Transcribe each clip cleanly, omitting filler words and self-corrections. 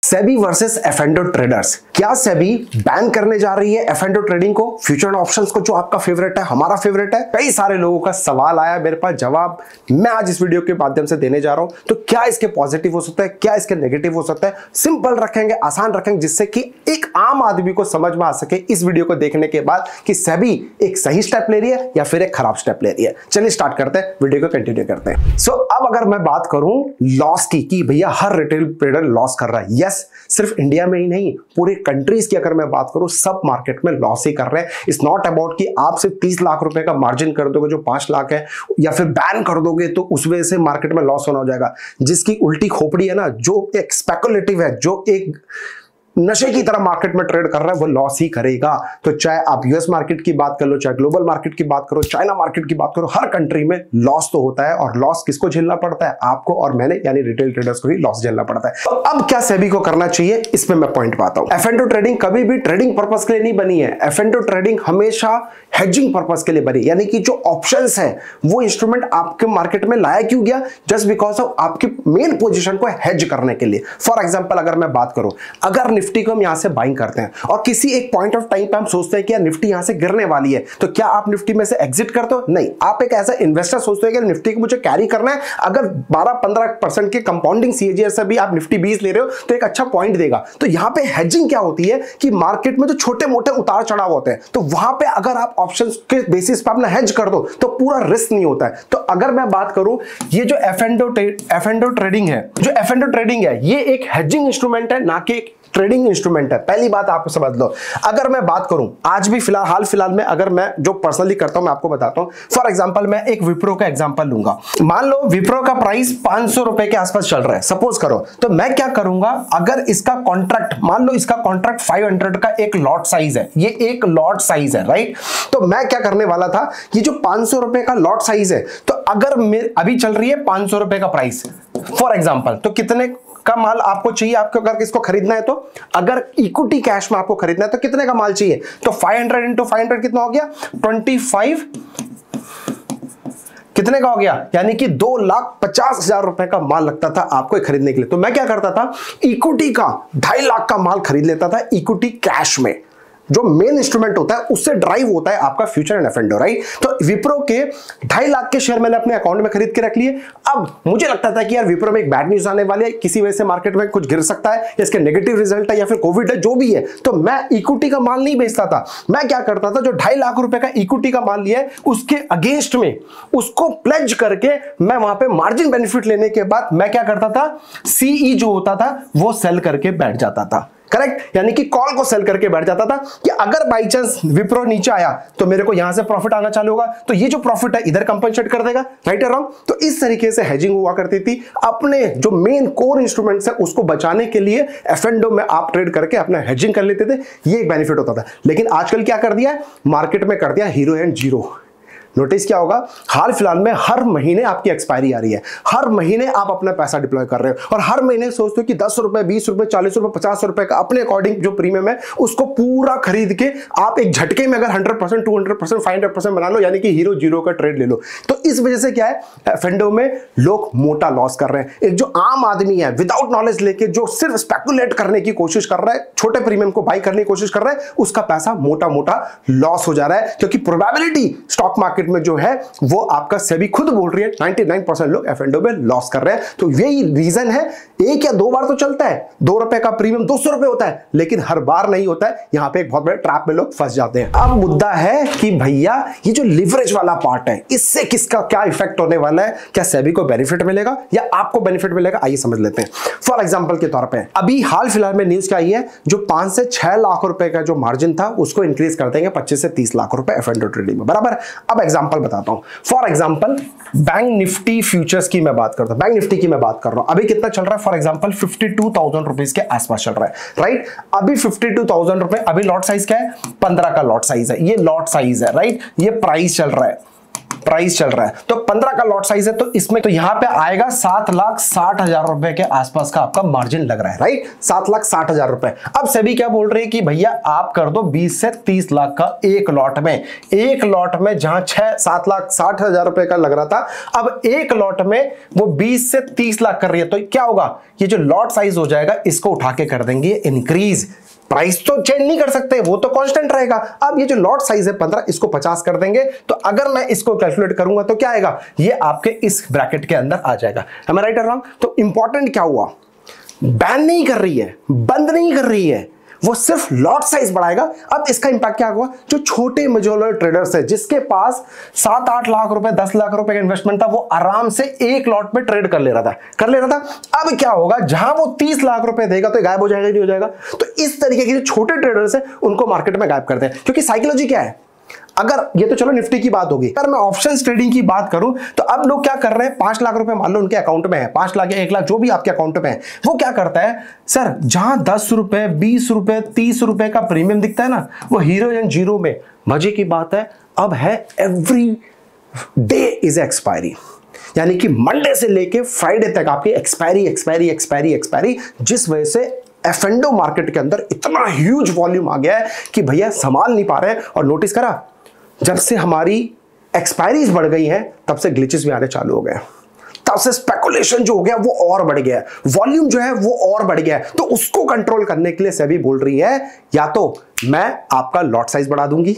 SEBI versus F&O traders. क्या SEBI ban करने जा रही है एफ&ओ ट्रेडिंग को, फ्यूचर एंड ऑप्शंस को, जो आपका फेवरेट है, हमारा फेवरेट है? कई सारे लोगों का सवाल आया मेरे पास, जवाब मैं आज इस वीडियो के माध्यम से देने जा रहा हूं। तो क्या इसके पॉजिटिव हो सकता है, क्या इसके नेगेटिव हो सकता है, सिंपल रखेंगे, आसान रखेंगे, जिससे कि एक आम आदमी को समझ में आ सके इस वीडियो को देखने के बाद कि सेबी एक सही स्टेप ले रही है या फिर एक खराब स्टेप ले रही है। चलिए स्टार्ट करते हैं, वीडियो को कंटिन्यू करते हैं। सो अब अगर मैं बात करूं लॉस की, कि भैया हर रिटेल ट्रेडर लॉस कर रहा है, यस, सिर्फ इंडिया में ही नहीं, पूरे कंट्रीज की अगर मैं बात करूं, सब मार्केट में लॉस ही कर रहे हैं। इट्स नॉट अबाउट कि आप सिर्फ 30 लाख रुपए का मार्जिन कर दोगे जो 5 लाख है, या फिर बैन कर दोगे तो उस वजह से मार्केट में लॉस होना हो जाएगा। जिसकी उल्टी खोपड़ी है ना, जो एक स्पेकुलेटिव है, जो एक नशे की तरह मार्केट में ट्रेड कर रहा है, वो लॉस ही करेगा। तो चाहे आप यूएस मार्केट की बात कर लो, चाहे ग्लोबल मार्केट की बात करो, चाइना मार्केट की बात करो, हर कंट्री में लॉस तो होता है। और लॉस किसको झेलना पड़ता है? आपको और मैंने, यानी रिटेल ट्रेडर्स को ही लॉस झेलना पड़ता है। तो अब क्या सेबी को करना चाहिए, इसमें मैं पॉइंट पाता हूं। एफ&ओ ट्रेडिंग कभी भी ट्रेडिंग पर्पस के लिए नहीं बनी है। एफ&ओ ट्रेडिंग हमेशा हेजिंग पर्पस के लिए बनी, यानी कि जो ऑप्शंस है वो इंस्ट्रूमेंट आपके मार्केट में लाया क्यों गया? जस्ट बिकॉज ऑफ आपकी मेन पोजीशन को हेज करने के लिए। फॉर एग्जांपल अगर मैं बात करूं, अगर निफ्टी को हम यहां से बाइंग करते हैं और किसी एक पॉइंट ऑफ टाइम पे हम सोचते हैं कि यार निफ्टी यहां से गिरने वाली है, तो क्या आप निफ्टी में से एग्जिट करते हो? नहीं, आप एक ऐसा इन्वेस्टर सोचते हैं कि निफ्टी को मुझे कैरी करना है। अगर 12-15% के कंपाउंडिंग सीएजीआर से भी आप निफ्टी 20 ले रहे हो तो एक अच्छा पॉइंट देगा। तो यहां पे हेजिंग क्या होती है कि मार्केट में जो छोटे मोटे उतार चढ़ाव होते हैं, तो वहां पे अगर आप ऑप्शंस के बेसिस पर अपना हेज कर दो तो पूरा रिस्क नहीं होता है। तो अगर मैं बात करूं, ये जो एफ&ओ ट्रेडिंग है, ये एक हेजिंग इंस्ट्रूमेंट है, ना कि ट्रेडिंग इंस्ट्रूमेंट है। पहली बात आप समझ लो। अगर मैं बात करूं आज भी हाल फिलहाल में, अगर मैं जो पर्सनली करता हूं मैं आपको बताता हूं। फॉर एग्जांपल मैं एक विप्रो का एग्जांपल लूंगा। मान लो विप्रो का प्राइस 500 रुपए के आसपास चल रहा है, सपोज करो। तो मैं क्या करूंगा, अगर इसका कॉन्ट्रैक्ट, मान लो इसका कॉन्ट्रैक्ट 500 का एक लॉट साइज है, ये एक लॉट साइज है, राइट? तो मैं क्या करने वाला था, ये जो 500 रुपए का लॉट साइज है, तो अगर अभी चल रही है 500 रुपए का प्राइस फॉर एग्जांपल, तो कितने का माल आपको चाहिए? आपको अगर इसको खरीदना है, तो अगर इक्विटी कैश में आपको खरीदना है तो कितने का माल चाहिए? तो 500 इंटू 500 कितना हो गया? 25 कितने का हो गया? यानी कि 2,50,000 रुपए का माल लगता था आपको खरीदने के लिए। तो मैं क्या करता था, इक्विटी का 2.5 लाख का माल खरीद लेता था इक्विटी कैश में। जो मेन इंस्ट्रूमेंट होता है उससे ड्राइव होता है आपका फ्यूचर एंड एफ&ओ, राइट? तो विप्रो के 2.5 लाख के शेयर मैंने अपने अकाउंट में खरीद के रख लिए। अब मुझे लगता था कि यार विप्रो में एक बैड न्यूज आने वाली है, किसी वजह से मार्केट में कुछ गिर सकता है, या इसके नेगेटिव रिजल्ट है, या फिर कोविड है, जो भी है। तो मैं इक्विटी का माल नहीं बेचता था। मैं क्या करता था, जो 2.5 लाख रुपए का इक्विटी का माल लिया है, उसके अगेंस्ट में उसको प्लेज करके मैं वहां पे मार्जिन बेनिफिट लेने के बाद मैं क्या करता था, सीई जो होता था वो सेल करके बैठ जाता था। करेक्ट? यानी कि कॉल को सेल करके बैठ जाता था कि अगर बाई चांस विप्रो नीचे आया तो मेरे को यहां से प्रॉफिट आना चालू होगा, तो ये जो प्रॉफिट है इधर कंपनसेट कर देगा, राइट और रॉन्ग? तो इस तरीके से हेजिंग हुआ करती थी। अपने जो मेन कोर इंस्ट्रूमेंट्स है उसको बचाने के लिए एफ&ओ में आप ट्रेड करके अपना हेजिंग कर लेते थे, ये एक बेनिफिट होता था। लेकिन आजकल क्या कर दिया है मार्केट में, कर दिया हीरो एंड जीरो। नोटिस क्या होगा, हाल फिलहाल में हर महीने आपकी एक्सपायरी आ रही है, हर महीने आप अपना पैसा डिप्लॉय कर रहे हो, और हर महीने सोचते हो कि 10 रुपए, 20 रुपए, 40 रुपए, 50 रुपए का अपने अकॉर्डिंग जो प्रीमियम है उसको पूरा खरीद के आप एक झटके में अगर 100%, 200%, 500% बना लो, यानी कि हीरो जीरो का ट्रेड ले लो। तो इस वजह से क्या है, एफ&ओ में लोग मोटा लॉस कर रहे हैं। एक जो आम आदमी है विदाउट नॉलेज लेके जो सिर्फ स्पेकुलेट करने की कोशिश कर रहा है, छोटे प्रीमियम को बाई करने की कोशिश कर रहा है, उसका पैसा मोटा मोटा लॉस हो जा रहा है। क्योंकि प्रोबेबिलिटी स्टॉक मार्केट में जो है वो आपका सेबी खुद बोल रही है 99% लोग एफ&ओ में लॉस कर रहे हैं। तो यही रीजन है। एक या दो बार तो चलता है, 2 रुपए का प्रीमियम 200 रुपए होता है, लेकिन हर बार नहीं होता है। यहां पे एक बहुत बड़े ट्रैप में लोग फंस जाते हैं। अब मुद्दा है कि भैया ये जो लिवरेज वाला पार्ट है, इससे किसका क्या इफेक्ट होने वाला है? क्या सेबी को बेनिफिट मिलेगा या आपको बेनिफिट मिलेगा? आइए समझ लेते हैं। फॉर एग्जांपल के तौर पे अभी हाल फिलहाल में न्यूज क्या आई है, जो 5 से 6 लाख रुपए का जो मार्जिन था उसको इंक्रीज कर देंगे 25 से 30 लाख रुपए एफ&ओ ट्रेडिंग में, बराबर? अब एग्जांपल बताता हूं। For example bank Nifty futures की मैं बात करता हूं, बैंक निफ्टी की मैं बात कर रहा हूं। अभी कितना चल रहा है? फॉर एग्जांपल 52,000 रुपीज के आसपास चल रहा है, राइट? अभी 52,000 रुपए। अभी लॉट साइज क्या है? 15 का लॉट साइज है, ये लॉट साइज है, राइट? ये प्राइस चल रहा है प्राइस चल रहा है, तो 15 का लॉट साइज है, तो इसमें तो यहां पे आएगा 7,60,000 रुपए के आसपास का आपका मार्जिन लग रहा है, राइट, 7,60,000 रुपए। अब सेबी क्या बोल रही है कि भैया आप कर दो 20 से 30 लाख का एक लॉट में। एक लॉट में जहां 7,60,000 रुपए का लग रहा था, अब एक लॉट में वो 20 से 30 लाख कर रही है, तो क्या होगा, ये जो लॉट साइज हो जाएगा इसको उठा के कर देंगे इंक्रीज। प्राइस तो चेंज नहीं कर सकते, वो तो कांस्टेंट रहेगा। अब ये जो लॉट साइज है 15, इसको 50 कर देंगे, तो अगर मैं इसको कैलकुलेट करूंगा तो क्या आएगा, ये आपके इस ब्रैकेट के अंदर आ जाएगा। am I right or wrong? तो इंपॉर्टेंट क्या हुआ, बैन नहीं कर रही है, बंद नहीं कर रही है, वो सिर्फ लॉट साइज बढ़ाएगा। अब इसका इंपैक्ट क्या होगा, जो छोटे मेजॉरिटी ट्रेडर्स है जिसके पास 7-8 लाख रुपए 10 लाख रुपए का इन्वेस्टमेंट था, वो आराम से एक लॉट में ट्रेड कर ले रहा था। अब क्या होगा, जहां वो 30 लाख रुपए देगा तो गायब हो जाएगा, नहीं हो जाएगा। तो इस तरीके के जो छोटे ट्रेडर्स है उनको मार्केट में गायब करते हैं, क्योंकि साइकोलॉजी क्या है, अगर ये तो चलो निफ्टी की बात होगी, अगर मैं ऑप्शंस ट्रेडिंग की बात करूं तो अब लोग क्या कर रहे हैं, 5 लाख रुपए मान लो उनके अकाउंट में है, 5 लाख या 1 लाख जो भी आपके अकाउंट में है, वो क्या करता है, सर जहां 10 रुपए 20 रुपए 30 रुपए का प्रीमियम दिखता है ना, वो हीरो एंड जीरो में। मजे की बात है, अब है एवरी डे इज एक्सपायरी, यानी कि मंडे से लेके फ्राइडे तक आपकी एक्सपायरी, जिस वजह से एफ&ओ मार्केट के अंदर इतना ह्यूज वॉल्यूम आ गया है कि भैया संभाल नहीं पा रहे हैं। और नोटिस करा, जब से हमारी एक्सपायरीज बढ़ गई हैं तब से ग्लिचेस भी आने चालू हो गए, तब से स्पेकुलेशन जो हो गया वो और बढ़ गया, वॉल्यूम जो है वो और बढ़ गया। तो उसको कंट्रोल करने के लिए सेबी बोल रही है, या तो मैं आपका लॉट साइज बढ़ा दूंगी,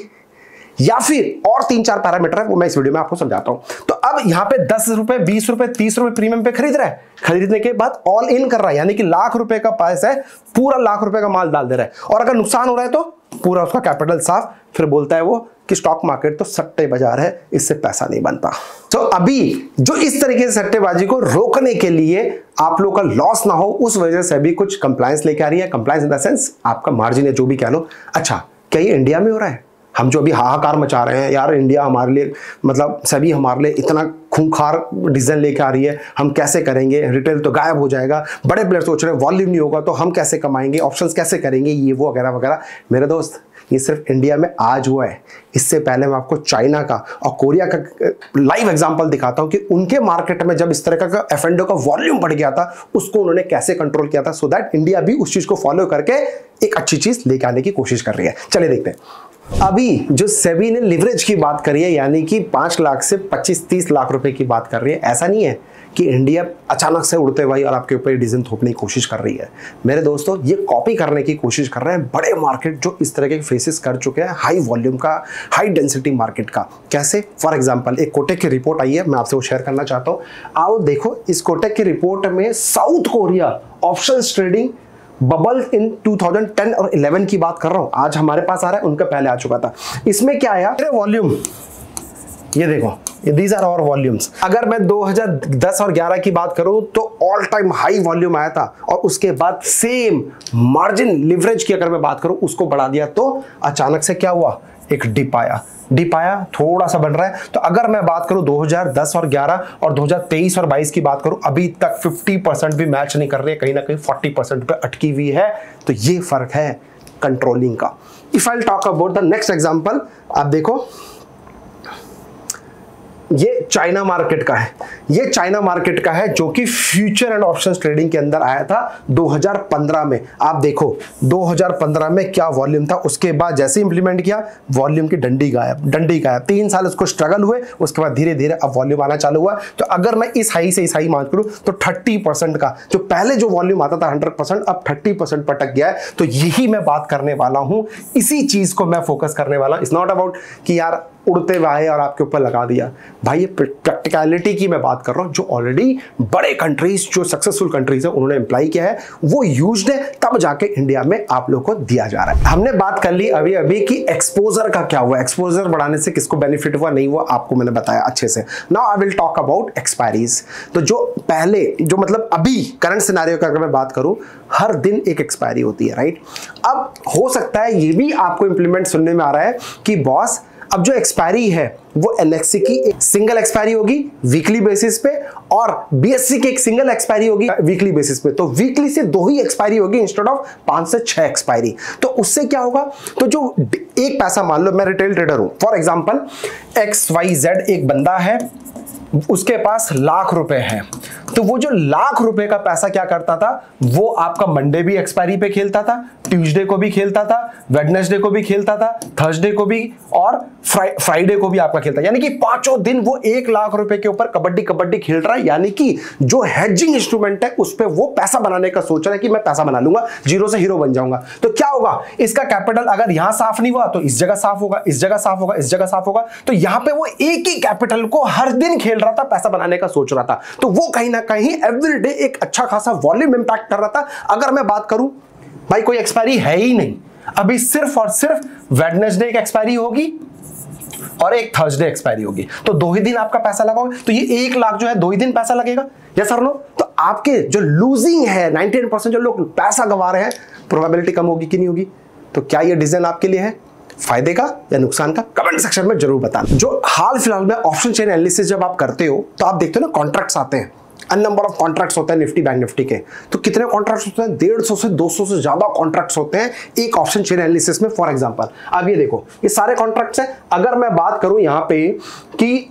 या फिर और 3-4 पैरामीटर है, वो मैं इस वीडियो में आपको समझाता हूं। तो अब यहां पे 10 रुपए 20 रुपए 30 रुपए प्रीमियम पे खरीद रहा है, खरीदने के बाद ऑल इन कर रहा है, यानी कि लाख रुपए का पैसा है, पूरा लाख रुपए का माल डाल दे रहा है, और अगर नुकसान हो रहा है तो पूरा उसका कैपिटल साफ। फिर बोलता है वो कि स्टॉक मार्केट तो सट्टे बाजार है, इससे पैसा नहीं बनता। तो अभी जो इस तरीके से सट्टेबाजी को रोकने के लिए आप लोग का लॉस ना हो, उस वजह से अभी कुछ कंप्लायंस लेके आ रही है। कंप्लायंस इन द सेंस आपका मार्जिन है, जो भी कह लो। अच्छा, क्या ये इंडिया में हो रहा है? हम जो अभी हाहाकार मचा रहे हैं, यार इंडिया हमारे लिए, मतलब सभी हमारे लिए इतना खूंखार डिसीजन लेके आ रही है, हम कैसे करेंगे, रिटेल तो गायब हो जाएगा, बड़े प्लेयर सोच रहे हैं वॉल्यूम नहीं होगा तो हम कैसे कमाएंगे, ऑप्शंस कैसे करेंगे, ये वो वगैरह वगैरह। मेरे दोस्त, ये सिर्फ इंडिया में आज हुआ है, इससे पहले मैं आपको चाइना का और कोरिया का लाइव एग्जांपल दिखाता हूं कि उनके मार्केट में जब इस तरह का एफ&ओ का वॉल्यूम बढ़ गया था, उसको उन्होंने कैसे कंट्रोल किया था, सो दैट इंडिया भी उस चीज को फॉलो करके एक अच्छी चीज लेके आने की कोशिश कर रही है। चलिए देखते हैं। अभी जो सेबी ने लिवरेज की बात करी है, यानी कि 5 लाख से 25-30 लाख रुपए की बात कर रही है, ऐसा नहीं है कि इंडिया अचानक से उड़ते हुए और आपके ऊपर डिसीजन थोपने की कोशिश कर रही है। मेरे दोस्तों, ये कॉपी करने की कोशिश कर रहे हैं बड़े मार्केट जो इस तरह के फेसेस कर चुके हैं, हाई वॉल्यूम का, हाई डेंसिटी मार्केट का। कैसे? फॉर एग्जांपल, एक कोटेक की रिपोर्ट आई है, मैं आपसे वो शेयर करना चाहता हूँ। आओ देखो, इस कोटेक की रिपोर्ट में south Korea options trading bubble in 2010 और 11 की बात कर रहा हूं, आज हमारे पास आ रहा है, उनका पहले आ चुका था। इसमें क्या आया, वॉल्यूम ये देखो, दीज आर आवर वॉल्यूम्स। अगर मैं 2010 और 11 की बात करूं तो ऑल टाइम हाई वॉल्यूम आया था, और उसके बाद सेम मार्जिन लिवरेज की अगर मैं बात करूं उसको बढ़ा दिया, तो अचानक से क्या हुआ, एक डिप आया, थोड़ा सा बन रहा है। तो अगर मैं बात करूं 2010 और 11 और 2023 और 22 की बात करूं, अभी तक 50% भी मैच नहीं कर रही है, कहीं ना कहीं 40% पे अटकी हुई है। तो ये फर्क है कंट्रोलिंग का। If I talk about the next example, आप देखो, ये चाइना मार्केट का है, ये चाइना मार्केट का है जो कि फ्यूचर एंड ऑप्शंस ट्रेडिंग के अंदर आया था 2015 में। आप देखो 2015 में क्या वॉल्यूम था, उसके बाद जैसे इंप्लीमेंट किया वॉल्यूम की डंडी गायब। 3 साल उसको स्ट्रगल हुए, उसके बाद धीरे धीरे अब वॉल्यूम आना चालू हुआ। तो अगर मैं इस हाई से इस हाई मान करूं तो 30% का, जो पहले जो वॉल्यूम आता था 100%, अब 30% पर अटक गया है। तो यही मैं बात करने वाला हूं, इसी चीज को मैं फोकस करने वाला हूं। इट्स नॉट अबाउट कि यार उड़ते हुए आए और आपके ऊपर लगा दिया, भाई ये प्रैक्टिकलिटी की मैं बात कर रहा हूं, जो ऑलरेडी बड़े कंट्रीज, जो सक्सेसफुल कंट्रीज है, उन्होंने अप्लाई किया है, वो यूज्ड है, तब जाके इंडिया में आप लोग को दिया जा रहा है। हमने बात कर ली अभी कि एक्सपोजर का क्या हुआ, एक्सपोजर बढ़ाने से किसको बेनिफिट हुआ, नहीं हुआ, आपको मैंने बताया अच्छे से। Now I will talk about expiries. तो जो पहले, जो मतलब अभी करंट सिनेरियो का अगर मैं बात करूं, हर दिन एक एक्सपायरी होती है, राइट। अब हो सकता है ये भी आपको इंप्लीमेंट सुनने में आ रहा है कि बॉस अब जो एक्सपायरी है वो एनएससी की एक सिंगल एक्सपायरी होगी वीकली बेसिस पे और बीएससी की एक सिंगल एक्सपायरी होगी वीकली बेसिस पे। तो वीकली से 2 ही एक्सपायरी होगी इंस्टेड ऑफ 5 से 6 एक्सपायरी। तो उससे क्या होगा, तो जो एक पैसा, मान लो मैं रिटेल ट्रेडर हूं, फॉर एग्जांपल XYZ एक बंदा है, उसके पास लाख रुपए है, तो वो जो लाख रुपए का पैसा क्या करता था, वो आपका मंडे भी एक्सपायरी पे खेलता था, ट्यूसडे को भी खेलता था, वेडनेसडे को भी खेलता था, थर्सडे को भी और फ्राइडे को भी आपका खेलता, यानी कि 5 दिन वो 1 लाख रुपए के ऊपर कबड्डी खेल रहा है। यानी कि जो हेजिंग इंस्ट्रूमेंट है उस पे वो पैसा बनाने का सोच रहा है कि मैं पैसा बना लूंगा, जीरो से हीरो बन जाऊंगा। तो क्या होगा, इसका कैपिटल अगर यहां साफ नहीं हुआ तो इस जगह साफ होगा, इस जगह साफ होगा, इस जगह साफ होगा। तो यहां पे वो एक ही कैपिटल को हर दिन खेल रहा था, पैसा बनाने का सोच रहा था, तो वो कहीं ना कहीं एवरीडे एक अच्छा खासा वॉल्यूम इंपैक्ट कर रहा था। अगर मैं बात करूं, भाई कोई एक्सपायरी है ही नहीं, अभी सिर्फ और सिर्फ वेडनेसडे एक एक्सपायरी होगी और एक थर्सडे एक्सपायरी होगी, तो 2 ही दिन आपका पैसा लगाओगे, तो ये 1 लाख जो है 2 ही दिन पैसा लगेगा, यस और नो। तो आपके जो लूजिंग है 99% जो लोग पैसा गंवा रहे हैं, प्रोबेबिलिटी कम होगी कि नहीं होगी। तो क्या ये डिसीजन आपके लिए है फायदे का या नुकसान का, कमेंट सेक्शन में जरूर बताना। जो हाल फिलहाल में ऑप्शन चेन एनालिसिस जब आप करते हो तो आप देखते हो ना, कॉन्ट्रैक्ट्स आते हैं, अन नंबर ऑफ कॉन्ट्रैक्ट्स होते हैं निफ्टी बैंक निफ्टी के। तो कितने कॉन्ट्रैक्ट्स होते हैं, 150 से 200 से ज्यादा कॉन्ट्रैक्ट्स होते हैं एक ऑप्शन चेन एनालिसिस में। फॉर एग्जांपल अब ये देखो, ये सारे कॉन्ट्रैक्ट्स हैं। अगर मैं बात करूं यहाँ पे कि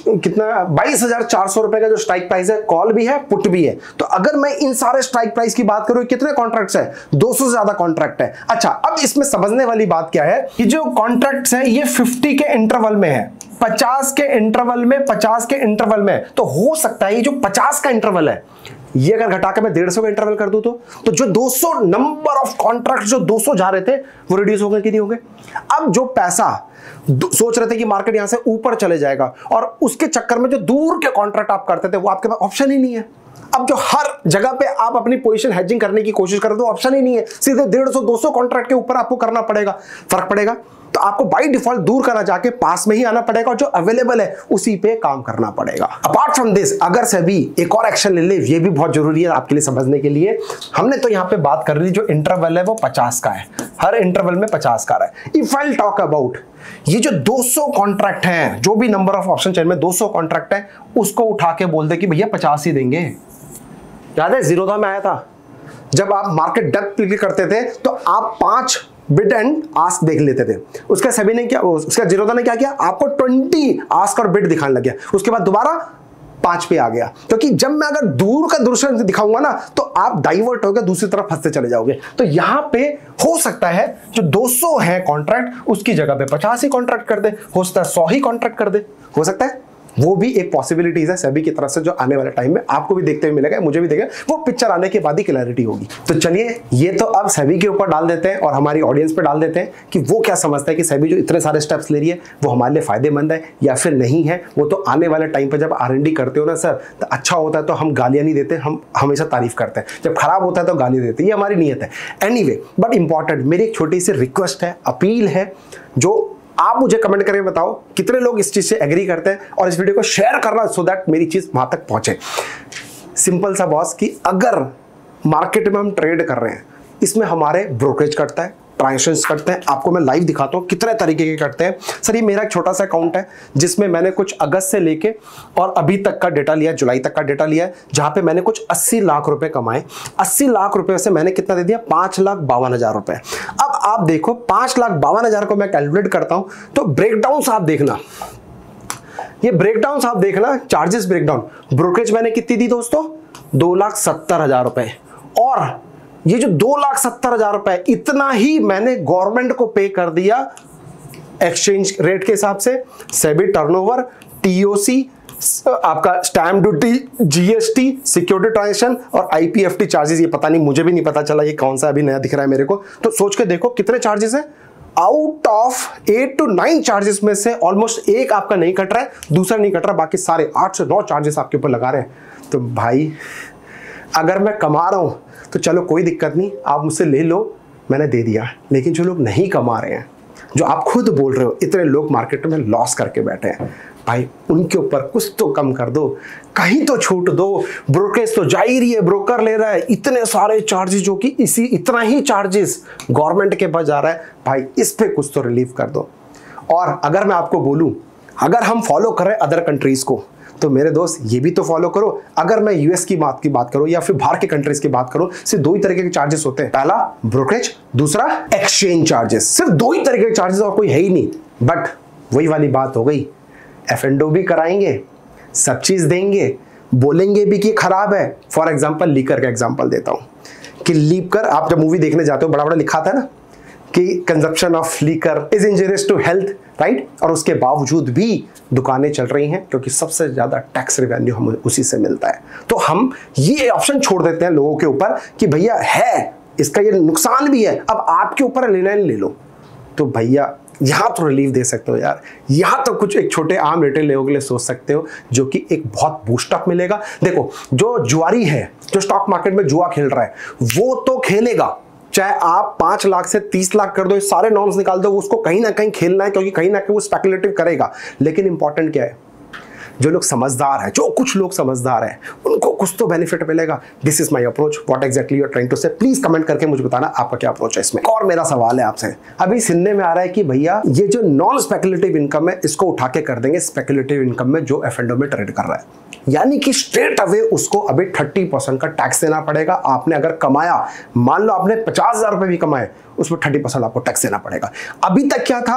कितना 22,400 रुपए का जो स्ट्राइक प्राइस है, कॉल भी है पुट भी है, तो अगर मैं इन सारे स्ट्राइक प्राइस की बात करूं, कितने कॉन्ट्रैक्ट्स है, 200 से ज्यादा कॉन्ट्रैक्ट है। अच्छा, अब इसमें समझने वाली बात क्या है कि जो कॉन्ट्रैक्ट्स है ये 50 के इंटरवल में है, 50 के इंटरवल में, 50 के इंटरवल में। तो हो सकता है ये जो 50 का इंटरवल है, ये अगर घटा के मैं 150 का इंटरवल कर दूं तो जो 200 नंबर ऑफ कॉन्ट्रैक्ट जो 200 जा रहे थे वो रिड्यूस हो गए कि नहीं होंगे। अब जो पैसा सोच रहे थे कि मार्केट यहां से ऊपर चले जाएगा और उसके चक्कर में जो दूर के कॉन्ट्रैक्ट आप करते थे वो आपके पास ऑप्शन ही नहीं है। अब जो हर जगह पे आप अपनी पोजीशन हेजिंग करने की कोशिश कर रहे हो, ऑप्शन ही नहीं है, सीधे 150-200 कॉन्ट्रैक्ट के ऊपर आपको करना पड़ेगा, फर्क पड़ेगा। तो आपको बाय डिफॉल्ट दूर करना जाके पास में ही आना पड़ेगा और जो अवेलेबल है उसी पे काम करना पड़ेगा। अपार्ट फ्रॉम दिस, अगर सभी एक और एक्शन ले ले, ये भी बहुत जरूरी है आपके लिए समझने के लिए। हमने तो यहाँ पे बात कर ली, जो इंटरवल है वो 50 का है, हर इंटरवल में 50 का है। इफ आई टॉक अबाउट ये जो 200 कॉन्ट्रैक्ट हैं, जो भी नंबर ऑफ ऑप्शन चेन में 200 कॉन्ट्रैक्ट है, उसको उठा के बोल दे कि भैया 50 ही देंगे। याद है जीरोधा में आया था, जब आप मार्केट डेप्थ क्लिक करते थे तो आप 5 बिड एंड आस्क देख लेते थे। उसका सभी ने क्या, उसका जीरोधा ने क्या किया, आपको 20 आस्क और बिड दिखाने लग गया, उसके बाद दोबारा 5 पे आ गया। क्योंकि जब मैं अगर दूर का दृश्य दिखाऊंगा ना तो आप डाइवर्ट होकर दूसरी तरफ फंसते चले जाओगे। तो यहां पे हो सकता है जो 200 है कॉन्ट्रैक्ट, उसकी जगह पे 50 ही कॉन्ट्रैक्ट कर दे, हो सकता है 100 ही कॉन्ट्रैक्ट कर दे, हो सकता है। वो भी एक पॉसिबिलिटीज है सभी की तरफ से, जो आने वाले टाइम में आपको भी देखते हुए मिलेगा, मुझे भी देखेगा, वो पिक्चर आने के बाद ही क्लैरिटी होगी। तो चलिए ये तो अब सभी के ऊपर डाल देते हैं और हमारी ऑडियंस पे डाल देते हैं कि वो क्या समझता है कि सभी जो इतने सारे स्टेप्स ले रही है वो हमारे लिए फायदेमंद है या फिर नहीं है। वो तो आने वाले टाइम पर जब R&D करते हो ना सर, तो अच्छा होता है तो हम गालियां नहीं देते, हम हमेशा तारीफ करते हैं, जब खराब होता है तो गाली देते हैं, ये हमारी नीयत है। एनीवे, बट इंपॉर्टेंट मेरी एक छोटी सी रिक्वेस्ट है, अपील है, जो आप मुझे कमेंट करके बताओ कितने लोग इस चीज से एग्री करते हैं और इस वीडियो को शेयर करना सो दैट मेरी चीज वहां तक पहुंचे। सिंपल सा बॉस कि अगर मार्केट में हम ट्रेड कर रहे हैं, इसमें हमारे ब्रोकरेज कटता है, ट्रांजेक्शंस करते हैं। आपको मैं लाइव दिखाता हूँ कितने तरीके के करते हैं। सर ये मेरा एक छोटा सा अकाउंट है जिसमें मैंने कुछ अगस्त से लेके और अभी तक का डेटा लिया, जुलाई तक का डेटा लिया है, जहां पे मैंने कुछ 80 लाख रुपए कमाए। 80 लाख रुपए से मैंने कितना दे दिया, 5,52,000 रुपए। अब आप देखो 5,52,000 को मैं कैलकुलेट करता हूं तो ब्रेकडाउन आप देखना, ये ब्रेकडाउन आप देखना, चार्जेस ब्रेकडाउन। ब्रोकरेज मैंने कितनी दी दोस्तों, 2,70,000 रुपए, और ये जो 2,70,000 रुपए, इतना ही मैंने गवर्नमेंट को पे कर दिया एक्सचेंज रेट के हिसाब से, सेबी टर्नओवर, टीओसी, आपका stamp duty, GST, security transaction और आईपीएफटी चार्जेस। ये पता नहीं, मुझे भी नहीं पता चला ये कौन सा अभी नया दिख रहा है मेरे को। तो सोच के देखो कितने चार्जेस है। आउट ऑफ 8 to 9 चार्जेस में से ऑलमोस्ट एक आपका नहीं कट रहा है, दूसरा नहीं कट रहा, बाकी सारे 8 से 9 चार्जेस आपके ऊपर लगा रहे हैं। तो भाई अगर मैं कमा रहा हूं तो चलो कोई दिक्कत नहीं, आप मुझसे ले लो, मैंने दे दिया। लेकिन जो लोग नहीं कमा रहे हैं, जो आप खुद बोल रहे हो इतने लोग मार्केट में लॉस करके बैठे हैं, भाई उनके ऊपर कुछ तो कम कर दो, कहीं तो छूट दो। ब्रोकरेज तो जा ही रही है, ब्रोकर ले रहा है इतने सारे चार्जेस, जो कि इतना ही चार्जेस गवर्नमेंट के पास जा रहा है, भाई इस पे कुछ तो रिलीफ कर दो। और अगर मैं आपको बोलूं, अगर हम फॉलो कर रहे हैं अदर कंट्रीज को, तो मेरे दोस्त ये भी तो फॉलो करो। अगर मैं यूएस की बात करूं या फिर बाहर के कंट्रीज की बात करूं, सिर्फ दो ही तरीके के चार्जेस होते हैं, पहला ब्रोकरेज, दूसरा एक्सचेंज चार्जेस। सिर्फ दो ही तरीके के चार्जेस और कोई है ही नहीं। बट वही वाली बात हो गई, एफ&ओ भी कराएंगे, सब चीज देंगे, बोलेंगे भी कि खराब है। फॉर एग्जाम्पल लीकर का एग्जाम्पल देता हूं कि लीकर, आप जब मूवी देखने जाते हो बड़ा बड़ा लिखा था ना कि consumption of liquor is injurious to health, right? और उसके बावजूद भी दुकानें चल रही हैं क्योंकि सबसे ज्यादा टैक्स रेवेन्यू हमें उसी से मिलता है। तो हम ये ऑप्शन छोड़ देते हैं लोगों के ऊपर कि भैया है, इसका ये नुकसान भी है, अब आपके ऊपर लेना ले लो। तो भैया यहां तो रिलीफ दे सकते हो यार, यहां तो कुछ एक छोटे आम रिटेल लोगों के लिए सोच सकते हो, जो कि एक बहुत बूस्टअप मिलेगा। देखो, जो जुआरी है, जो स्टॉक मार्केट में जुआ खेल रहा है, वो तो खेलेगा, चाहे आप 5 लाख से 30 लाख कर दो, सारे नॉर्म्स निकाल दो, उसको कहीं ना कहीं खेलना है, क्योंकि कहीं ना कहीं वो स्पेकुलेटिव करेगा। लेकिन इंपॉर्टेंट क्या है, जो लोग समझदार है, जो कुछ लोग समझदार है, उनको कुछ तो बेनिफिट मिलेगा। This is my approach, what exactly you are trying to say. Please comment करके मुझे बताना आपका क्या अप्रोच है इसमें। और मेरा सवाल है आपसे, अभी सुनने में आ रहा है कि भैया ये जो नॉन स्पेकुलेटिव इनकम है, इसको उठा के कर देंगे स्पेकुलेटिव इनकम में जो एफ&ओ में ट्रेड कर रहा है, यानी कि स्ट्रेट अवे उसको अभी 30% का टैक्स देना पड़ेगा। आपने अगर कमाया, मान लो आपने 50,000 रुपए भी कमाए, उसमें 30% आपको टैक्स देना पड़ेगा। अभी तक क्या था,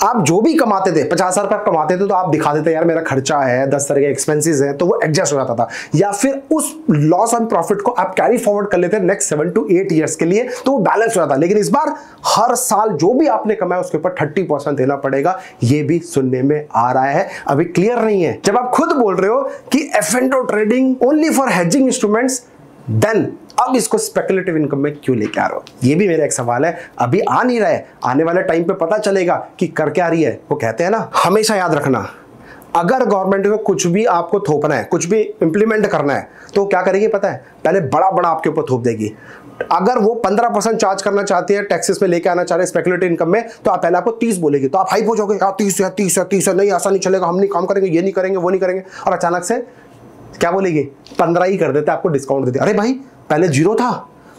आप जो भी कमाते थे, 50,000 रुपए कमाते थे, तो आप दिखा देते यार मेरा खर्चा है, 10 तरह के एक्सपेंसेस है, तो वो एडजस्ट हो जाता था। या फिर उस लॉस ऑन प्रॉफिट को आप कैरी फॉरवर्ड कर लेते नेक्स्ट 7 to 8 ईयर्स के लिए, तो वो बैलेंस हो जाता। लेकिन इस बार हर साल जो भी आपने कमाया उसके ऊपर 30% देना पड़ेगा, ये भी सुनने में आ रहा है। अभी क्लियर नहीं है। जब आप खुद बोल रहे हो कि एफ&ओ trading only for hedging instruments, then अब इसको स्पेकुलेटिव इनकम में क्यों लेके आ रहे हो? ये भी मेरा एक सवाल है। अभी आ नहीं रहा है, आने वाले टाइम पे पता चलेगा कि कर क्या रही है। वो कहते हैं ना, हमेशा याद रखना, अगर गवर्नमेंट को कुछ भी आपको थोपना है, कुछ भी इंप्लीमेंट करना है, तो क्या करेगी पता है? पहले बड़ा बड़ा आपके ऊपर थोप देगी। अगर वो 15% चार्ज करना चाहती है, टैक्सेस में लेके आना चाह रहे हैं स्पेकुलेटिव इनकम में, तो आप पहले आपको 30 बोलेगी, तो आप हाइप हो जाओगे, 30 है, नहीं ऐसा नहीं चलेगा, हम नहीं काम करेंगे, ये नहीं करेंगे, वो नहीं करेंगे। और अचानक से क्या बोलेगी? 15 ही कर देते, आपको डिस्काउंट देते। अरे भाई, पहले 0 था,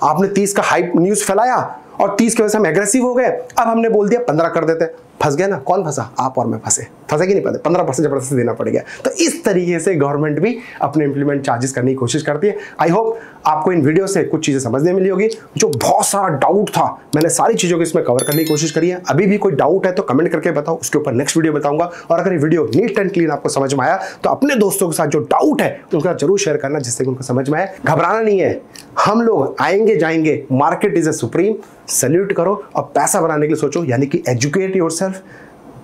आपने 30 का हाइप न्यूज फैलाया और 30 की वजह से हम एग्रेसिव हो गए, अब हमने बोल दिया 15 कर देते। फंस गया ना? कौन फंसा? आप और मैं फंसे कि नहीं? 15% जबरदस्ती देना पड़ गया। तो इस तरीके से गवर्नमेंट भी अपने इंप्लीमेंट चार्जेस करने की कोशिश करती है। आई होप आपको इन वीडियो से कुछ चीजें समझने मिली होगी। जो बहुत सारा डाउट था, मैंने सारी चीजों को इसमें कवर करने की कोशिश करी है। अभी भी कोई डाउट है तो कमेंट करके बताओ, उसके ऊपर नेक्स्ट वीडियो बताऊंगा। और अगर ये वीडियो नीट एंड क्लीन आपको समझ में आया, तो अपने दोस्तों के साथ जो डाउट है उनके साथ जरूर शेयर करना, जिससे उनको समझ में आए। घबराना नहीं है, हम लोग आएंगे जाएंगे, market is a supreme. Salute करो और पैसा बनाने के लिए सोचो, यानी कि एजुकेट योरसेल्फ।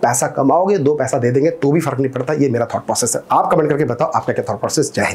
पैसा कमाओगे, 2 पैसा दे देंगे तो भी फर्क नहीं पड़ता। ये मेरा थॉट प्रोसेस है। आप कमेंट करके बताओ आपका क्या थॉट प्रोसेस। जय हिंद।